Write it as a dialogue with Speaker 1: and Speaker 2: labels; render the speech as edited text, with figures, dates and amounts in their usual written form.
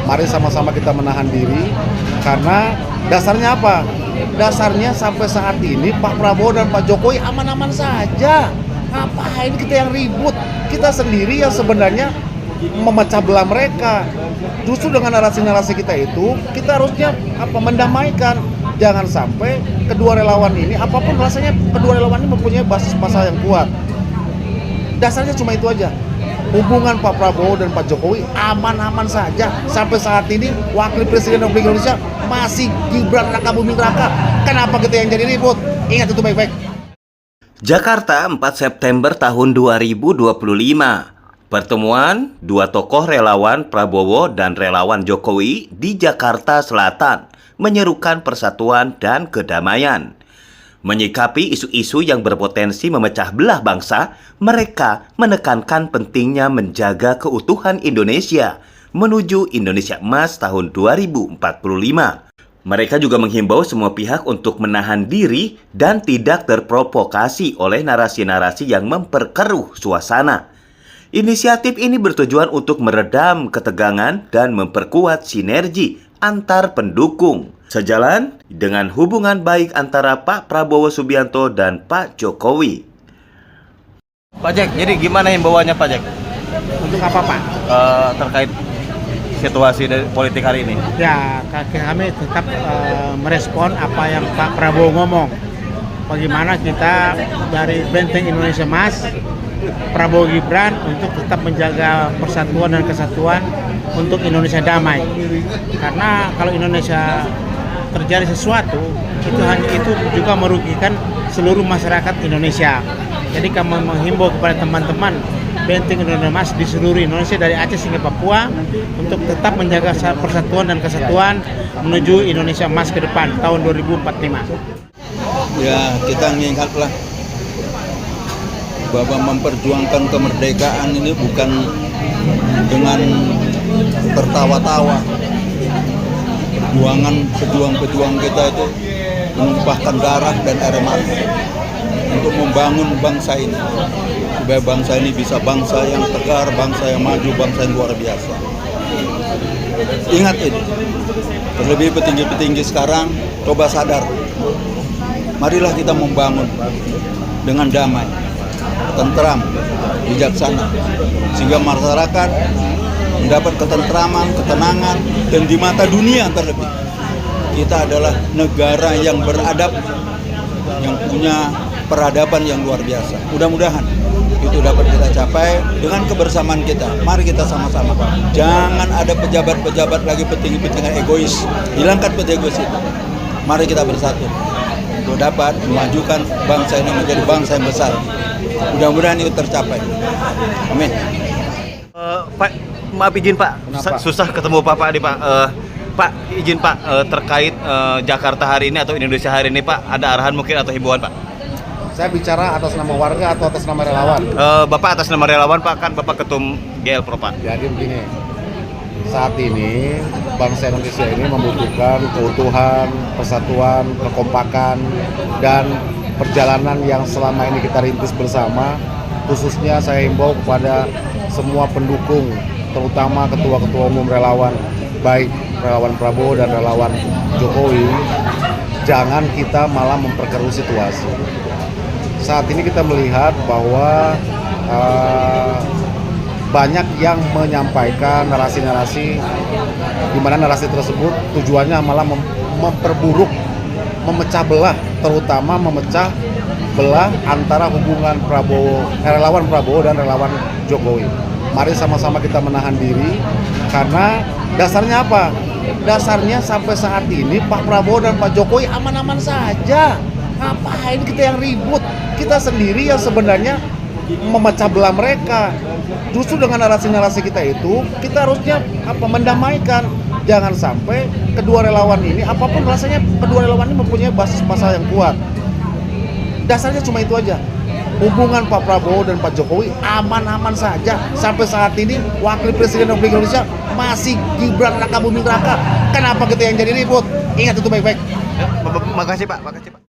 Speaker 1: Mari sama-sama kita menahan diri, karena dasarnya apa? Dasarnya sampai saat ini Pak Prabowo dan Pak Jokowi aman-aman saja. Ngapain kita yang ribut? Kita sendiri yang sebenarnya memecah belah mereka. Justru dengan narasi-narasi kita itu, kita harusnya mendamaikan. Jangan sampai kedua relawan ini, apapun rasanya, kedua relawan ini mempunyai basis massa yang kuat. Dasarnya cuma itu aja. Hubungan Pak Prabowo dan Pak Jokowi aman-aman saja. Sampai saat ini Wakil Presiden Republik Indonesia masih Gibran Rakabuming Raka. Kenapa kita yang jadi ribut? Ingat itu baik-baik.
Speaker 2: Jakarta 4 September tahun 2025. Pertemuan dua tokoh relawan Prabowo dan relawan Jokowi di Jakarta Selatan menyerukan persatuan dan kedamaian. Menyikapi isu-isu yang berpotensi memecah belah bangsa, mereka menekankan pentingnya menjaga keutuhan Indonesia menuju Indonesia Emas tahun 2045. Mereka juga menghimbau semua pihak untuk menahan diri dan tidak terprovokasi oleh narasi-narasi yang memperkeruh suasana. Inisiatif ini bertujuan untuk meredam ketegangan dan memperkuat sinergi antar pendukung, sejalan dengan hubungan baik antara Pak Prabowo Subianto dan Pak Jokowi. Pak Jack, jadi gimana himbauannya Pak Jack?
Speaker 1: Untuk apa, Pak?
Speaker 2: Terkait situasi politik hari ini.
Speaker 3: Ya, kami tetap merespon apa yang Pak Prabowo ngomong. Bagaimana kita dari Benteng Indonesia Emas, Prabowo Gibran untuk tetap menjaga persatuan dan kesatuan untuk Indonesia damai. Karena kalau Indonesia terjadi sesuatu, itu juga merugikan seluruh masyarakat Indonesia. Jadi kami menghimbau kepada teman-teman Benteng Indonesia Emas di seluruh Indonesia dari Aceh hingga Papua untuk tetap menjaga persatuan dan kesatuan menuju Indonesia Emas ke depan tahun 2045.
Speaker 4: Ya, kita mengingatlah bahwa memperjuangkan kemerdekaan ini bukan dengan tertawa-tawa. Pejuang kita itu menumpahkan darah dan air mata untuk membangun bangsa ini, supaya bangsa ini bisa bangsa yang tegar, bangsa yang maju, bangsa yang luar biasa. Ingat ini, terlebih petinggi-petinggi sekarang, coba sadar. Marilah kita membangun dengan damai, tentram, bijaksana, sehingga masyarakat mendapat ketentraman, ketenangan, dan di mata dunia terlebih. Kita adalah negara yang beradab, yang punya peradaban yang luar biasa. Mudah-mudahan itu dapat kita capai dengan kebersamaan kita. Mari kita sama-sama. Jangan ada pejabat-pejabat lagi, petinggi-petinggi egois. Hilangkan egois itu. Mari kita bersatu untuk dapat memajukan bangsa ini menjadi bangsa yang besar. Mudah-mudahan itu tercapai. Amin.
Speaker 2: Pak, maaf izin Pak, susah ketemu Pak nih Pak. Pak, izin Pak, terkait Jakarta hari ini atau Indonesia hari ini Pak, ada arahan mungkin atau himbauan Pak?
Speaker 1: Saya bicara atas nama warga atau atas nama relawan?
Speaker 2: Bapak atas nama relawan Pak, kan Bapak Ketum GL Pro Pak.
Speaker 1: Jadi begini, saat ini bangsa Indonesia ini membutuhkan keutuhan, persatuan, kekompakan, dan perjalanan yang selama ini kita rintis bersama. Khususnya saya himbau kepada semua pendukung, terutama ketua-ketua umum relawan, baik relawan Prabowo dan relawan Jokowi, jangan kita malah memperkeruh situasi. Saat ini kita melihat bahwa banyak yang menyampaikan narasi-narasi di mana narasi tersebut tujuannya malah memperburuk, memecah belah, terutama memecah belah antara hubungan relawan Prabowo dan relawan Jokowi. Mari sama-sama kita menahan diri, karena dasarnya apa? Dasarnya sampai saat ini Pak Prabowo dan Pak Jokowi aman-aman saja. Ngapain kita yang ribut? Kita sendiri yang sebenarnya memecah belah mereka. Justru dengan narasi-narasi kita itu, kita harusnya mendamaikan. Jangan sampai kedua relawan ini, apapun rasanya, kedua relawan ini mempunyai basis massa yang kuat. Dasarnya cuma itu aja. Hubungan Pak Prabowo dan Pak Jokowi aman-aman saja. Sampai saat ini Wakil Presiden Republik Indonesia masih Gibran Rakabuming Raka. Kenapa kita yang jadi ribut? Ingat itu baik-baik.
Speaker 2: Makasih Pak, makasih Pak.